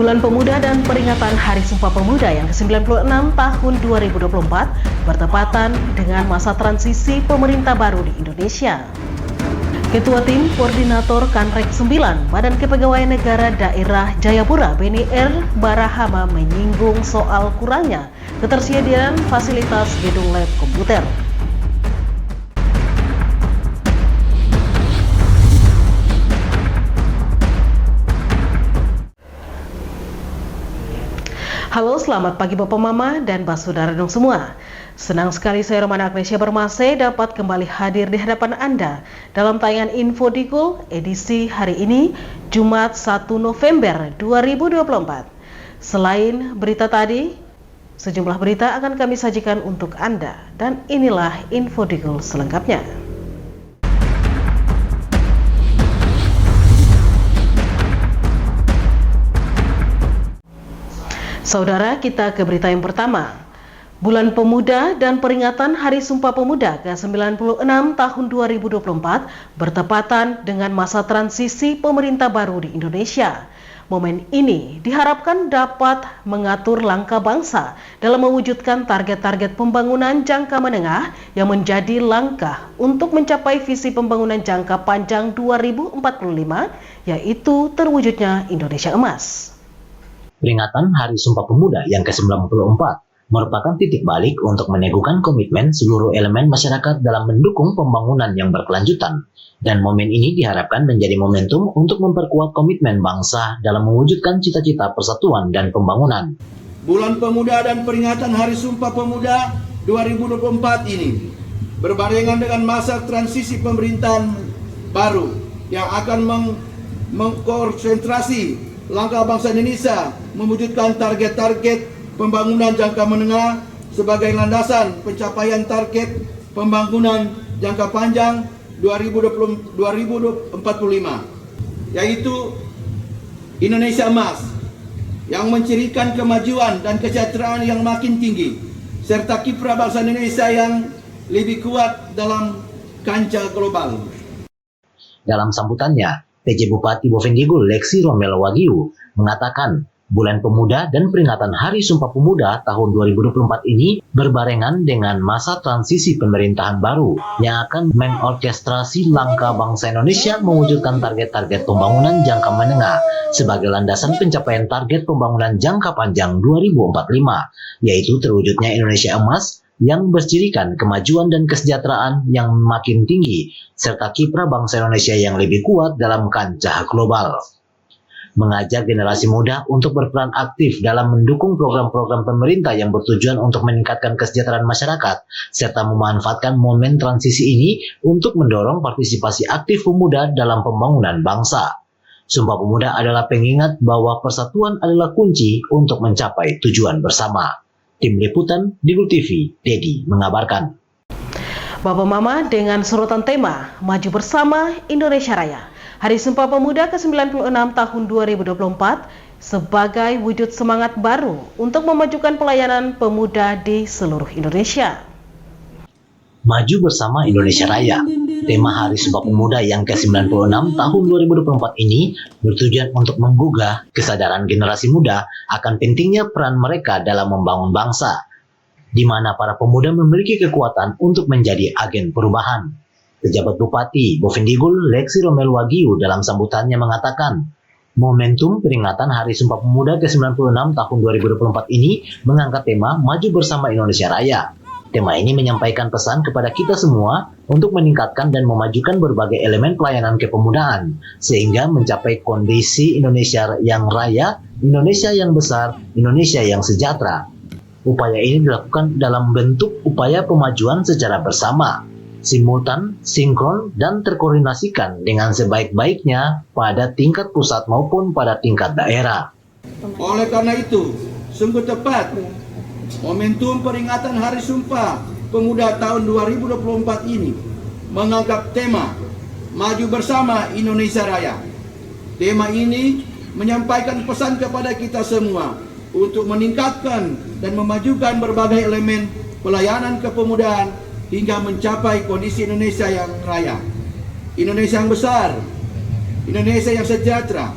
Bulan Pemuda dan peringatan Hari Sumpah Pemuda yang ke-96 tahun 2024 bertepatan dengan masa transisi pemerintah baru di Indonesia. Ketua Tim Koordinator Kanrek 9 Badan Kepegawaian Negara Daerah Jayapura Beni R. Barahama menyinggung soal kurangnya ketersediaan fasilitas gedung lab komputer. Halo, selamat pagi Bapak Mama dan Saudara dong semua. Senang sekali saya Romana Agnesia Bermase dapat kembali hadir di hadapan Anda dalam tayangan Info Dikul edisi hari ini, Jumat 1 November 2024. Selain berita tadi, sejumlah berita akan kami sajikan untuk Anda dan inilah Info Dikul selengkapnya. Saudara, kita ke berita yang pertama. Bulan Pemuda dan peringatan Hari Sumpah Pemuda ke-96 tahun 2024 bertepatan dengan masa transisi pemerintah baru di Indonesia. Momen ini diharapkan dapat mengatur langkah bangsa dalam mewujudkan target-target pembangunan jangka menengah yang menjadi langkah untuk mencapai visi pembangunan jangka panjang 2045, yaitu terwujudnya Indonesia Emas. Peringatan Hari Sumpah Pemuda yang ke-94 merupakan titik balik untuk meneguhkan komitmen seluruh elemen masyarakat dalam mendukung pembangunan yang berkelanjutan. Dan momen ini diharapkan menjadi momentum untuk memperkuat komitmen bangsa dalam mewujudkan cita-cita persatuan dan pembangunan. Bulan Pemuda dan peringatan Hari Sumpah Pemuda 2024 ini berbarengan dengan masa transisi pemerintahan baru yang akan mengkonsentrasi langkah bangsa Indonesia mewujudkan target-target pembangunan jangka menengah sebagai landasan pencapaian target pembangunan jangka panjang 2045, yaitu Indonesia Emas yang mencirikan kemajuan dan kesejahteraan yang makin tinggi serta kiprah bangsa Indonesia yang lebih kuat dalam kancah global. Dalam sambutannya, PJ Bupati Bovendigul Leksi Romel Wagyu mengatakan Bulan Pemuda dan peringatan Hari Sumpah Pemuda tahun 2024 ini berbarengan dengan masa transisi pemerintahan baru yang akan mengorkestrasi langkah bangsa Indonesia mewujudkan target-target pembangunan jangka menengah sebagai landasan pencapaian target pembangunan jangka panjang 2045, yaitu terwujudnya Indonesia Emas yang bercirikan kemajuan dan kesejahteraan yang makin tinggi, serta kiprah bangsa Indonesia yang lebih kuat dalam kancah global. Mengajak generasi muda untuk berperan aktif dalam mendukung program-program pemerintah yang bertujuan untuk meningkatkan kesejahteraan masyarakat, serta memanfaatkan momen transisi ini untuk mendorong partisipasi aktif pemuda dalam pembangunan bangsa. Sumpah Pemuda adalah pengingat bahwa persatuan adalah kunci untuk mencapai tujuan bersama. Tim Liputan Dikul TV, Dedi mengabarkan. Bapak Mama dengan sorotan tema Maju Bersama Indonesia Raya. Hari Sumpah Pemuda ke-96 tahun 2024 sebagai wujud semangat baru untuk memajukan pelayanan pemuda di seluruh Indonesia. Maju Bersama Indonesia Raya. Tema Hari Sumpah Pemuda yang ke-96 tahun 2024 ini bertujuan untuk menggugah kesadaran generasi muda akan pentingnya peran mereka dalam membangun bangsa, di mana para pemuda memiliki kekuatan untuk menjadi agen perubahan. Pejabat Bupati Bovendigul Leksi Romel Wagyu dalam sambutannya mengatakan, momentum peringatan Hari Sumpah Pemuda ke-96 tahun 2024 ini mengangkat tema Maju Bersama Indonesia Raya. Tema ini menyampaikan pesan kepada kita semua untuk meningkatkan dan memajukan berbagai elemen pelayanan kepemudaan, sehingga mencapai kondisi Indonesia yang raya, Indonesia yang besar, Indonesia yang sejahtera. Upaya ini dilakukan dalam bentuk upaya pemajuan secara bersama, simultan, sinkron, dan terkoordinasikan dengan sebaik-baiknya pada tingkat pusat maupun pada tingkat daerah. Oleh karena itu, sungguh tepat momentum peringatan Hari Sumpah Pemuda tahun 2024 ini mengangkat tema Maju Bersama Indonesia Raya. Tema ini menyampaikan pesan kepada kita semua untuk meningkatkan dan memajukan berbagai elemen pelayanan kepemudaan hingga mencapai kondisi Indonesia yang raya, Indonesia yang besar, Indonesia yang sejahtera,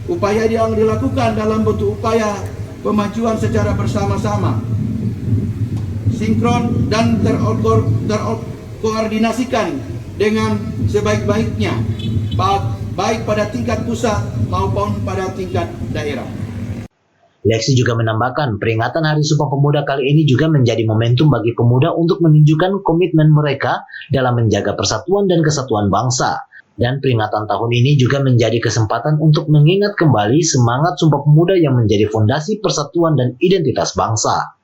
upaya yang dilakukan dalam bentuk upaya pemajuan secara bersama-sama, sinkron dan terkoordinasikan dengan sebaik-baiknya, baik pada tingkat pusat maupun pada tingkat daerah. Leksi juga menambahkan peringatan Hari Sumpah Pemuda kali ini juga menjadi momentum bagi pemuda untuk menunjukkan komitmen mereka dalam menjaga persatuan dan kesatuan bangsa. Dan peringatan tahun ini juga menjadi kesempatan untuk mengingat kembali semangat Sumpah Pemuda yang menjadi fondasi persatuan dan identitas bangsa.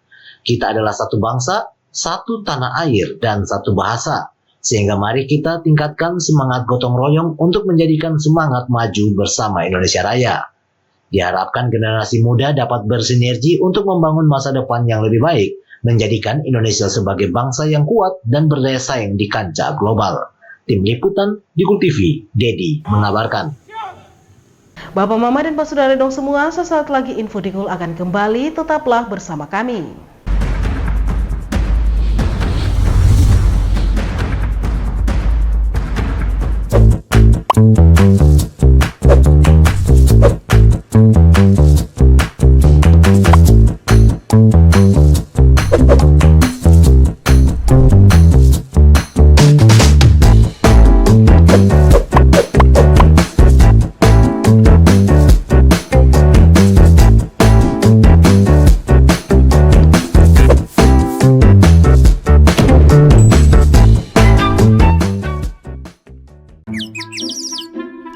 Kita adalah satu bangsa, satu tanah air, dan satu bahasa. Sehingga mari kita tingkatkan semangat gotong royong untuk menjadikan semangat maju bersama Indonesia Raya. Diharapkan generasi muda dapat bersinergi untuk membangun masa depan yang lebih baik, menjadikan Indonesia sebagai bangsa yang kuat dan berdaya saing di kancah global. Tim Liputan Digul TV, Dedi mengabarkan. Bapak, Mama, dan Pak Saudara dong semua, sesaat lagi Info Digul akan kembali, tetaplah bersama kami.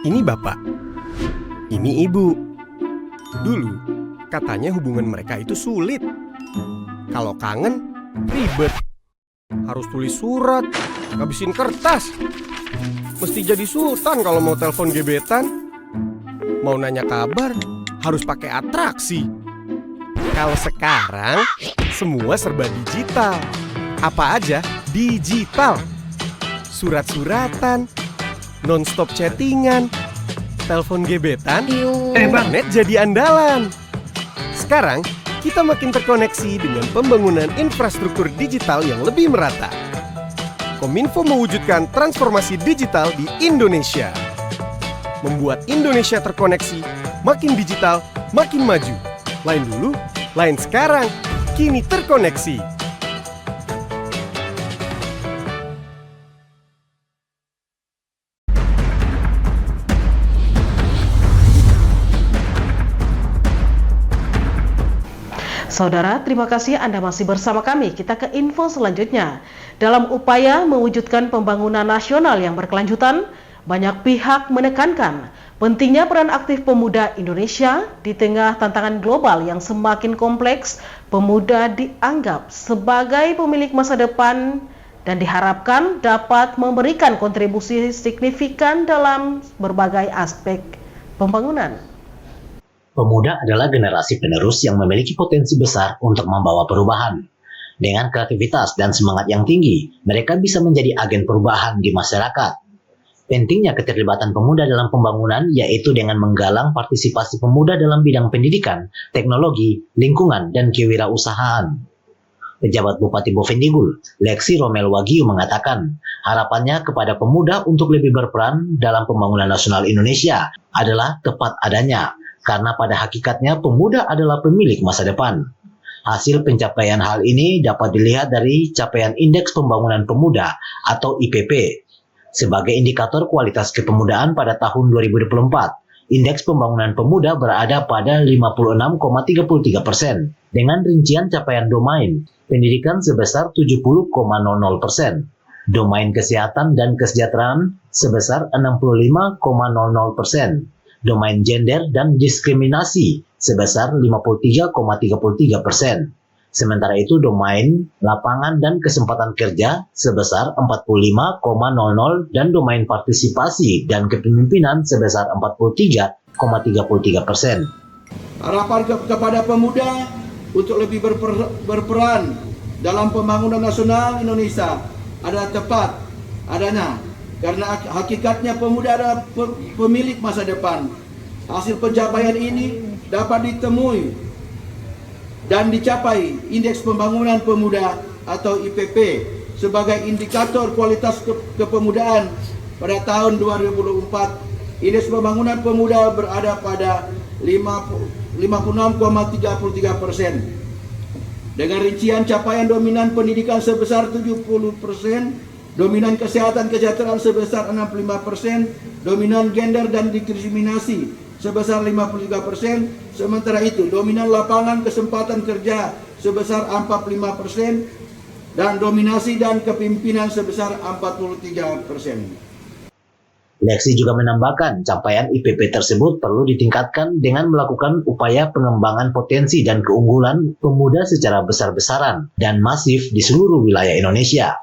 Ini bapak, ini ibu. Dulu katanya hubungan mereka itu sulit. Kalau kangen, ribet. Harus tulis surat, ngabisin kertas. Mesti jadi sultan kalau mau telepon gebetan. Mau nanya kabar, harus pakai atraksi. Kalau sekarang, semua serba digital. Apa aja digital. Surat-suratan, non-stop chattingan, telepon gebetan, internet jadi andalan. Sekarang, kita makin terkoneksi dengan pembangunan infrastruktur digital yang lebih merata. Kominfo mewujudkan transformasi digital di Indonesia. Membuat Indonesia terkoneksi, makin digital, makin maju. Lain dulu, lain sekarang, kini terkoneksi. Saudara, terima kasih Anda masih bersama kami. Kita ke info selanjutnya. Dalam upaya mewujudkan pembangunan nasional yang berkelanjutan, banyak pihak menekankan pentingnya peran aktif pemuda Indonesia di tengah tantangan global yang semakin kompleks. Pemuda dianggap sebagai pemilik masa depan dan diharapkan dapat memberikan kontribusi signifikan dalam berbagai aspek pembangunan. Pemuda adalah generasi penerus yang memiliki potensi besar untuk membawa perubahan. Dengan kreativitas dan semangat yang tinggi, mereka bisa menjadi agen perubahan di masyarakat. Pentingnya keterlibatan pemuda dalam pembangunan yaitu dengan menggalang partisipasi pemuda dalam bidang pendidikan, teknologi, lingkungan, dan kewirausahaan. Pejabat Bupati Bovendigul, Leksi Romel Wagyu mengatakan, harapannya kepada pemuda untuk lebih berperan dalam pembangunan nasional Indonesia adalah tepat adanya, karena pada hakikatnya pemuda adalah pemilik masa depan. Hasil pencapaian hal ini dapat dilihat dari capaian Indeks Pembangunan Pemuda atau IPP. Sebagai indikator kualitas kepemudaan pada tahun 2024, Indeks Pembangunan Pemuda berada pada 56,33% dengan rincian capaian domain pendidikan sebesar 70,00%, domain kesehatan dan kesejahteraan sebesar 65,00%, domain gender dan diskriminasi sebesar 53,33%. Sementara itu domain lapangan dan kesempatan kerja sebesar 45,00 dan domain partisipasi dan kepemimpinan sebesar 43,33%. Harapan kepada pemuda untuk lebih berperan dalam pembangunan nasional Indonesia adalah tepat adanya. Karena hakikatnya pemuda adalah pemilik masa depan. Hasil pencapaian ini dapat ditemui dan dicapai Indeks Pembangunan Pemuda atau IPP sebagai indikator kualitas kepemudaan pada tahun 2024. Indeks Pembangunan Pemuda berada pada 56,33%. Dengan rincian capaian dominan pendidikan sebesar 70%, dominan kesejahteraan sebesar 65%, dominan gender dan diskriminasi sebesar 53%, sementara itu dominan lapangan kesempatan kerja sebesar 45%, dan dominasi dan kepimpinan sebesar 43%. Leksi juga menambahkan capaian IPP tersebut perlu ditingkatkan dengan melakukan upaya pengembangan potensi dan keunggulan pemuda secara besar-besaran dan masif di seluruh wilayah Indonesia.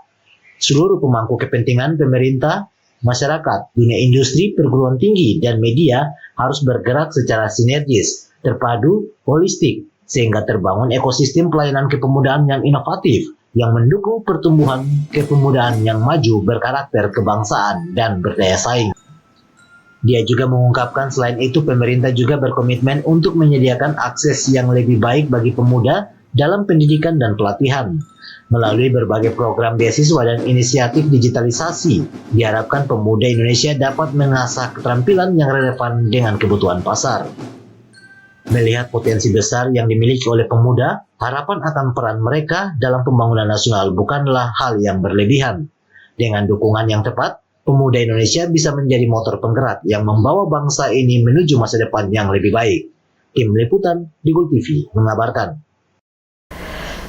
Seluruh pemangku kepentingan pemerintah, masyarakat, dunia industri, perguruan tinggi, dan media harus bergerak secara sinergis, terpadu, holistik, sehingga terbangun ekosistem pelayanan kepemudaan yang inovatif, yang mendukung pertumbuhan kepemudaan yang maju berkarakter kebangsaan dan berdaya saing. Dia juga mengungkapkan selain itu pemerintah juga berkomitmen untuk menyediakan akses yang lebih baik bagi pemuda dalam pendidikan dan pelatihan. Melalui berbagai program beasiswa dan inisiatif digitalisasi, diharapkan pemuda Indonesia dapat mengasah keterampilan yang relevan dengan kebutuhan pasar. Melihat potensi besar yang dimiliki oleh pemuda, harapan akan peran mereka dalam pembangunan nasional bukanlah hal yang berlebihan. Dengan dukungan yang tepat, pemuda Indonesia bisa menjadi motor penggerak yang membawa bangsa ini menuju masa depan yang lebih baik. Tim Liputan Digul TV mengabarkan.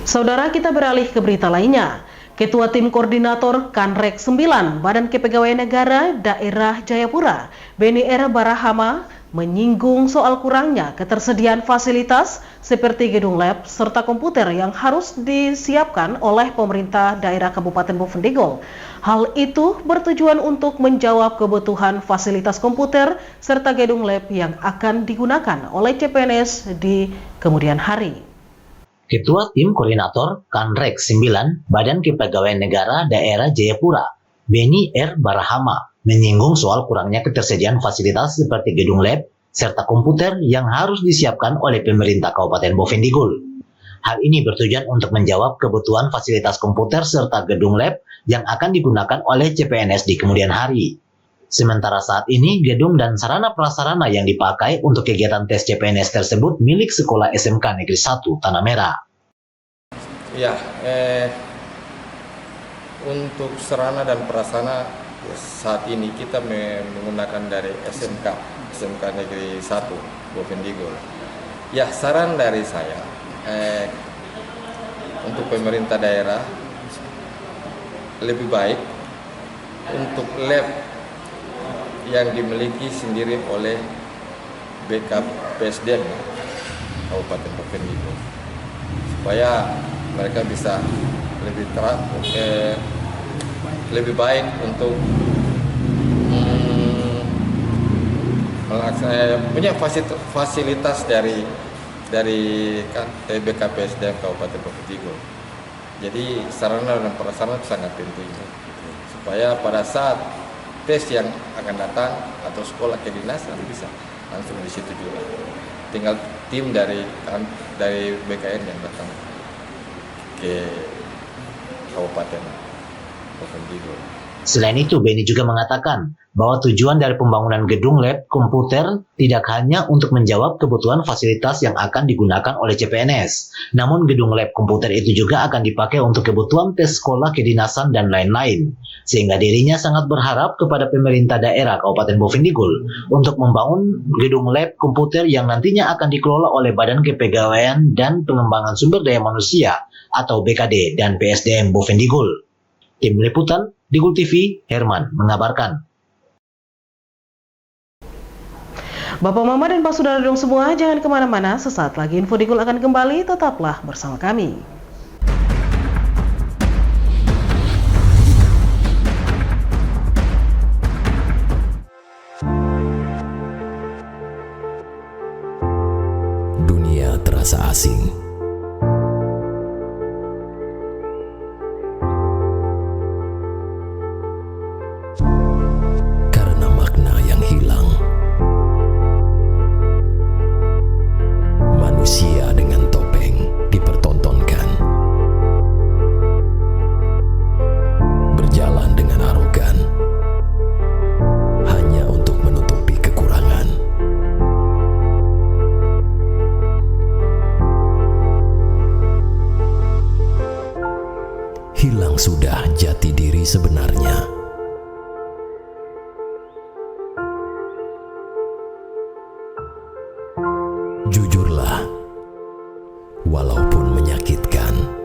Saudara, kita beralih ke berita lainnya. Ketua Tim Koordinator Kanrek 9 Badan Kepegawaian Negara Daerah Jayapura, Beni R. Barahama, menyinggung soal kurangnya ketersediaan fasilitas seperti gedung lab serta komputer yang harus disiapkan oleh pemerintah daerah Kabupaten Bovendigul. Hal itu bertujuan untuk menjawab kebutuhan fasilitas komputer serta gedung lab yang akan digunakan oleh CPNS di kemudian hari. Ketua Tim Koordinator Kanrek 9 Badan Kepegawaian Negara Daerah Jayapura, Beni R. Barahama, menyinggung soal kurangnya ketersediaan fasilitas seperti gedung lab serta komputer yang harus disiapkan oleh pemerintah Kabupaten Bovendigul. Hal ini bertujuan untuk menjawab kebutuhan fasilitas komputer serta gedung lab yang akan digunakan oleh CPNS di kemudian hari. Sementara saat ini, gedung dan sarana prasarana yang dipakai untuk kegiatan tes CPNS tersebut milik Sekolah SMK Negeri 1 Tanah Merah. Ya, untuk sarana dan prasarana saat ini kita menggunakan dari SMK Negeri 1 Bovendigul. Ya, saran dari saya untuk pemerintah daerah lebih baik untuk lab yang dimiliki sendiri oleh BKPSDM Kabupaten Bovendigul supaya mereka bisa lebih baik untuk punya fasilitas dari BKPSDM Kabupaten Bovendigul. Jadi sarana dan prasarana sangat penting supaya pada saat tes yang akan datang atau sekolah kedinasan bisa langsung di situ juga. Tinggal tim dari BKN yang datang ke Kabupaten Bovendigul. Selain itu, Beni juga mengatakan bahwa tujuan dari pembangunan gedung lab komputer tidak hanya untuk menjawab kebutuhan fasilitas yang akan digunakan oleh CPNS, namun gedung lab komputer itu juga akan dipakai untuk kebutuhan tes sekolah kedinasan dan lain-lain. Sehingga dirinya sangat berharap kepada pemerintah daerah Kabupaten Bovendigul untuk membangun gedung lab komputer yang nantinya akan dikelola oleh Badan Kepegawaian dan Pengembangan Sumber Daya Manusia atau BKD dan PSDM Bovendigul. Tim Liputan Digul TV, Herman mengabarkan. Bapak, Mama, dan Pak Saudara dong semua, jangan kemana-mana. Sesaat lagi Info Digul akan kembali, tetaplah bersama kami. Dunia terasa asing. Karena makna yang hilang. Manusia dengan topeng dipertontonkan. Berjalan dengan arogan. Hanya untuk menutupi kekurangan. yang sudah jati diri sebenarnya. Jujurlah, walaupun menyakitkan.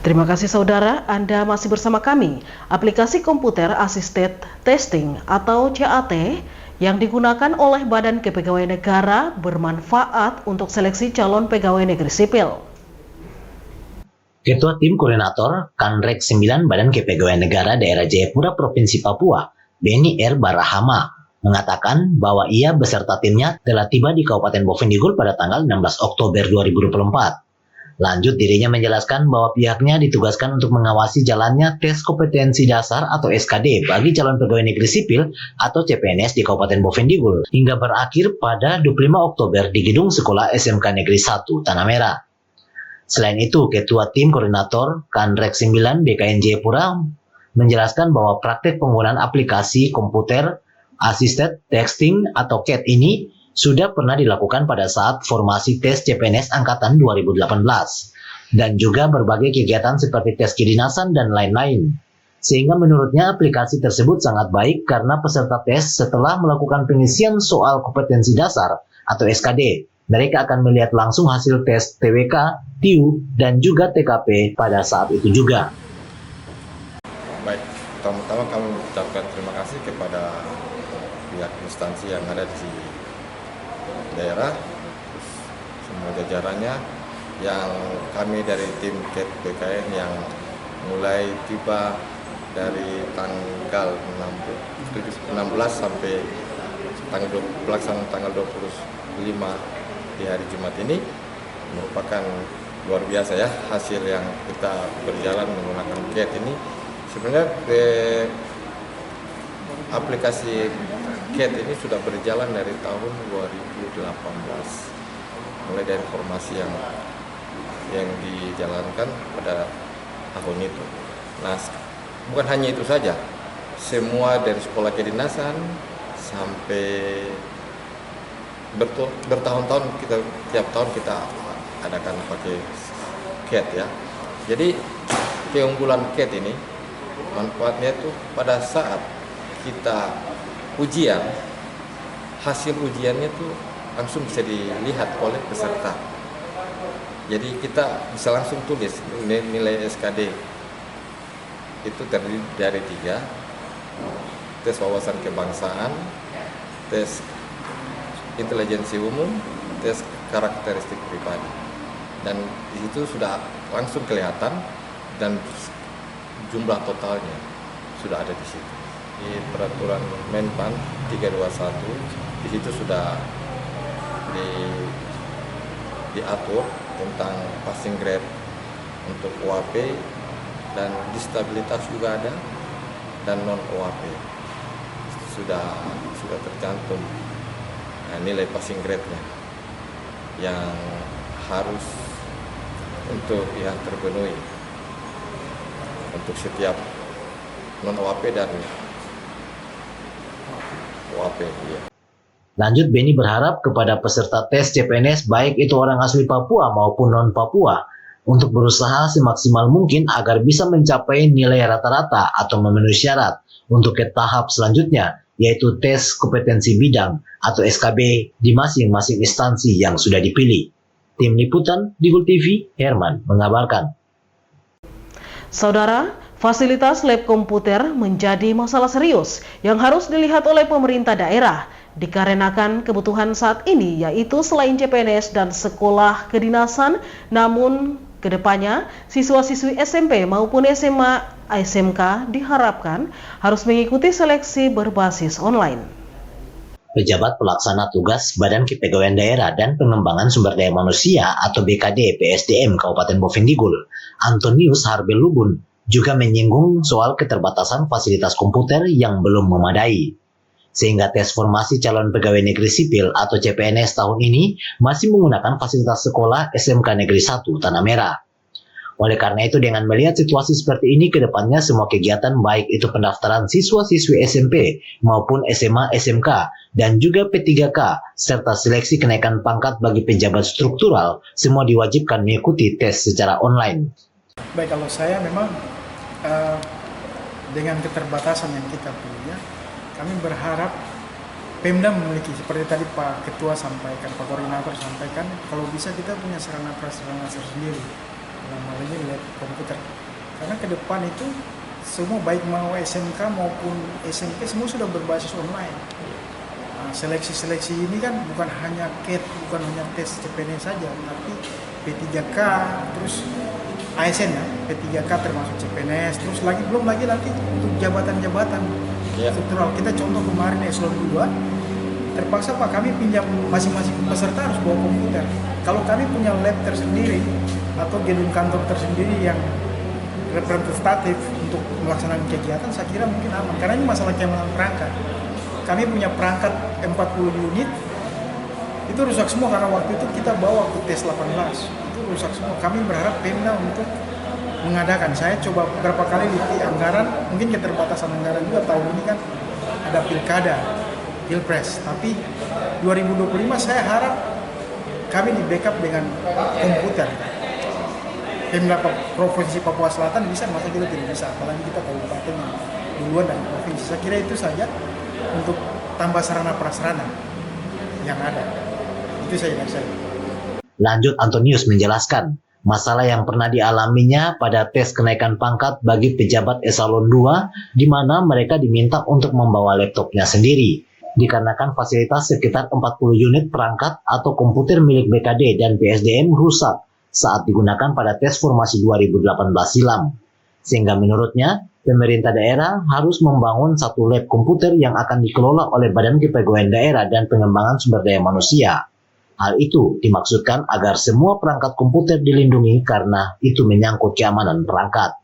Terima kasih saudara, Anda masih bersama kami. Aplikasi komputer Assisted Testing atau CAT yang digunakan oleh Badan Kepegawaian Negara bermanfaat untuk seleksi calon pegawai negeri sipil. Ketua Tim Koordinator Kanrek 9 Badan Kepegawaian Negara Daerah Jayapura Provinsi Papua, Beni R. Barahama, mengatakan bahwa ia beserta timnya telah tiba di Kabupaten Bovendigul pada tanggal 16 Oktober 2024. Lanjut, dirinya menjelaskan bahwa pihaknya ditugaskan untuk mengawasi jalannya tes kompetensi dasar atau SKD bagi calon pegawai negeri sipil atau CPNS di Kabupaten Bovendigul hingga berakhir pada 25 Oktober di Gedung Sekolah SMK Negeri 1 Tanah Merah. Selain itu, Ketua Tim Koordinator Kanrek 9 BKN Jayapura menjelaskan bahwa praktek penggunaan aplikasi komputer Assisted Testing atau CAT ini sudah pernah dilakukan pada saat formasi tes CPNS Angkatan 2018 dan juga berbagai kegiatan seperti tes kedinasan dan lain-lain. Sehingga menurutnya aplikasi tersebut sangat baik karena peserta tes setelah melakukan pengisian soal kompetensi dasar atau SKD, mereka akan melihat langsung hasil tes TWK, TIU, dan juga TKP pada saat itu juga. Baik, pertama-tama kami mengucapkan terima kasih kepada pihak instansi yang ada di daerah, semua jajarannya, yang kami dari tim CAT BKN yang mulai tiba dari tanggal 16 sampai pelaksanaan tanggal 25 di hari Jumat ini merupakan luar biasa ya, hasil yang kita berjalan menggunakan CAT ini. Sebenarnya aplikasi CAT ini sudah berjalan dari tahun 2018, mulai dari formasi yang dijalankan pada tahun itu. Nah, bukan hanya itu saja, semua dari sekolah kedinasan sampai bertahun-tahun tiap tahun kita adakan pakai CAT ya. Jadi keunggulan CAT ini manfaatnya itu pada saat kita ujian, hasil ujiannya tuh langsung bisa dilihat oleh peserta. Jadi kita bisa langsung tulis nilai SKD itu terdiri dari 3, tes wawasan kebangsaan, tes intelijensi umum, tes karakteristik pribadi. Dan di situ sudah langsung kelihatan, dan jumlah totalnya sudah ada di situ. Di peraturan Menpan 321 di situ sudah diatur tentang passing grade untuk OAP dan disabilitas juga ada, dan non OAP sudah tercantum nilai passing grade-nya yang harus untuk yang terpenuhi untuk setiap non OAP dan OAP. Ya. Lanjut, Beni berharap kepada peserta tes CPNS baik itu orang asli Papua maupun non Papua untuk berusaha semaksimal mungkin agar bisa mencapai nilai rata-rata atau memenuhi syarat untuk ke tahap selanjutnya, yaitu tes kompetensi bidang atau SKB di masing-masing instansi yang sudah dipilih. Tim Liputan Digul TV, Herman mengabarkan. Saudara, fasilitas lab komputer menjadi masalah serius yang harus dilihat oleh pemerintah daerah dikarenakan kebutuhan saat ini, yaitu selain CPNS dan sekolah kedinasan, namun kedepannya siswa-siswi SMP maupun SMA SMK diharapkan harus mengikuti seleksi berbasis online. Pejabat Pelaksana Tugas Badan Kepegawaian Daerah dan Pengembangan Sumber Daya Manusia atau BKD PSDM Kabupaten Bovendigul, Antonius Harbel Lubun, juga menyinggung soal keterbatasan fasilitas komputer yang belum memadai. Sehingga tes formasi calon pegawai negeri sipil atau CPNS tahun ini masih menggunakan fasilitas sekolah SMK Negeri 1 Tanah Merah. Oleh karena itu, dengan melihat situasi seperti ini, ke depannya semua kegiatan baik itu pendaftaran siswa-siswi SMP maupun SMA SMK dan juga P3K serta seleksi kenaikan pangkat bagi pejabat struktural semua diwajibkan mengikuti tes secara online. Baik, kalau saya memang dengan keterbatasan yang kita punya, kami berharap Pemda memiliki, seperti tadi Pak Ketua sampaikan, Pak Koordinator sampaikan, kalau bisa kita punya sarana prasarana tersendiri, dalam hal ini lab komputer. Karena ke depan itu semua baik mau SMK maupun SMP semua sudah berbasis online. Nah, seleksi-seleksi ini kan bukan hanya CAT, bukan hanya tes CPNS saja, tapi P3K, terus ASN ya, P3K termasuk CPNS, terus belum lagi nanti untuk jabatan-jabatan struktural. Kita contoh kemarin eselon 2, terpaksa Pak kami pinjam masing-masing peserta harus bawa komputer. Kalau kami punya lab tersendiri atau gedung kantor tersendiri yang representatif untuk melaksanakan kegiatan, saya kira mungkin aman. Karena ini masalah keamanan perangkat. Kami punya perangkat 40 unit, itu rusak semua karena waktu itu kita bawa ke tes 18. Itu rusak semua. Kami berharap Pemda untuk mengadakan. Saya coba beberapa kali di anggaran, mungkin keterbatasan anggaran juga tahun ini kan ada pilkada, pilpres. Tapi 2025 saya harap kami di backup dengan komputer. Pemda Provinsi Papua Selatan bisa, masa kita tidak bisa, apalagi kita kabupaten yang duluan dari provinsi. Saya kira itu saja untuk tambah sarana prasarana yang ada. Itu saja dari saya. Lanjut, Antonius menjelaskan masalah yang pernah dialaminya pada tes kenaikan pangkat bagi pejabat eselon 2, di mana mereka diminta untuk membawa laptopnya sendiri, dikarenakan fasilitas sekitar 40 unit perangkat atau komputer milik BKD dan PSDM rusak saat digunakan pada tes formasi 2018 silam. Sehingga menurutnya, pemerintah daerah harus membangun satu lab komputer yang akan dikelola oleh Badan Kepegawaian Daerah dan Pengembangan Sumber Daya Manusia. Hal itu dimaksudkan agar semua perangkat komputer dilindungi karena itu menyangkut keamanan perangkat.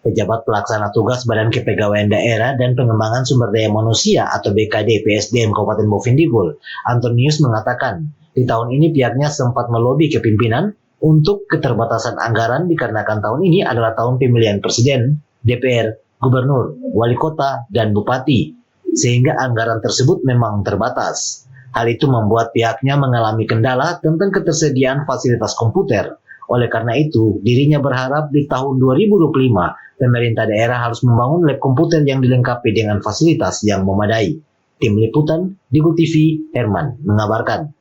Pejabat Pelaksana Tugas Badan Kepegawaian Daerah dan Pengembangan Sumber Daya Manusia atau BKD PSDM Kabupaten Bovendigul, Antonius mengatakan, di tahun ini pihaknya sempat melobi ke pimpinan untuk keterbatasan anggaran dikarenakan tahun ini adalah tahun pemilihan presiden, DPR, gubernur, wali kota, dan bupati, sehingga anggaran tersebut memang terbatas. Hal itu membuat pihaknya mengalami kendala tentang ketersediaan fasilitas komputer. Oleh karena itu, dirinya berharap di tahun 2025, pemerintah daerah harus membangun lab komputer yang dilengkapi dengan fasilitas yang memadai. Tim Liputan, Digul TV, Herman mengabarkan.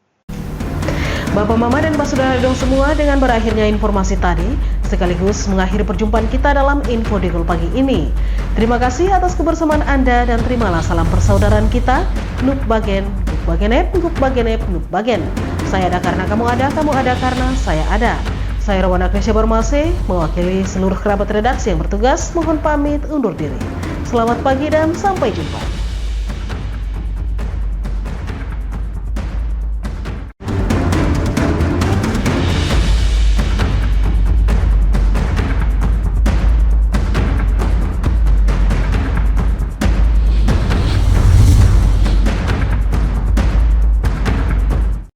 Bapak, Mama, dan Pak Saudara dong semua, dengan berakhirnya informasi tadi, sekaligus mengakhiri perjumpaan kita dalam Info Digul pagi ini. Terima kasih atas kebersamaan Anda dan terimalah salam persaudaraan kita, Nuk Bagen, Nuk Bagenep, Nuk Bagenep, Nuk Bagen. Saya ada karena kamu ada karena saya ada. Saya Rawana Agnesya Barmase, mewakili seluruh kerabat redaksi yang bertugas, mohon pamit undur diri. Selamat pagi dan sampai jumpa.